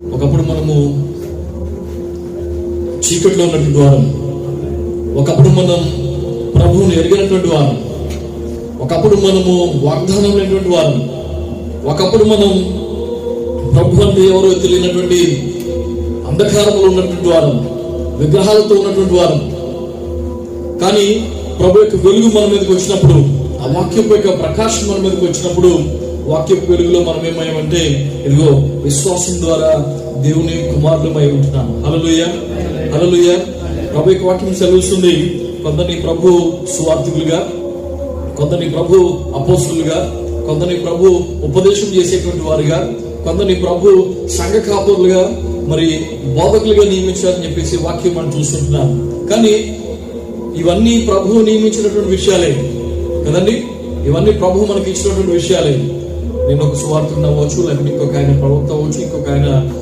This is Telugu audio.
ఒకప్పుడు మనము చీకట్లో ఉన్నటువంటి వారం, ఒకప్పుడు మనం ప్రభువుని ఎరిగినటువంటి వారం, ఒకప్పుడు మనము వాగ్దానం లేనటువంటి వారం, ఒకప్పుడు మనం ప్రభు అంటే ఎవరో తెలియనటువంటి అంధకారంలో ఉన్నటువంటి వారం, విగ్రహాలతో ఉన్నటువంటి వారం. కానీ ప్రభు యొక్క వెలుగు మన మీదకి వచ్చినప్పుడు, ఆ వాక్యపు యొక్క ప్రకాశం మన మీదకి వచ్చినప్పుడు, వాక్యపు వెలుగులో మనం ఏమయ్యామంటే, ఇదిగో విశ్వాసం ద్వారా దేవుని కుమారులమై ఉంటున్నాం. హల్లెలూయా, హల్లెలూయా. ప్రభు యొక్క వాక్యం సెలవుస్తుంది, కొందరిని ప్రభు సువార్థికులుగా, కొందరిని ప్రభు అపోస్తులుగా, కొందరిని ప్రభు ఉపదేశం చేసేటువంటి వారుగా, కొందరిని ప్రభు సంఘ కాపురులుగా, మరి బోధకులుగా నియమించారని చెప్పేసి వాక్యం మనం చూస్తుంటున్నాం. కానీ ఇవన్నీ ప్రభువు నియమించినటువంటి విషయాలే కదండి. ఇవన్నీ ప్రభు మనకి ఇచ్చినటువంటి విషయాలే. నేను ఒక సువార్తికుడు అవ్వచ్చు, లేకపోతే ఇంకొక ఆయన ప్రవక్త అవ్వచ్చు, ఇంకొక ఆయన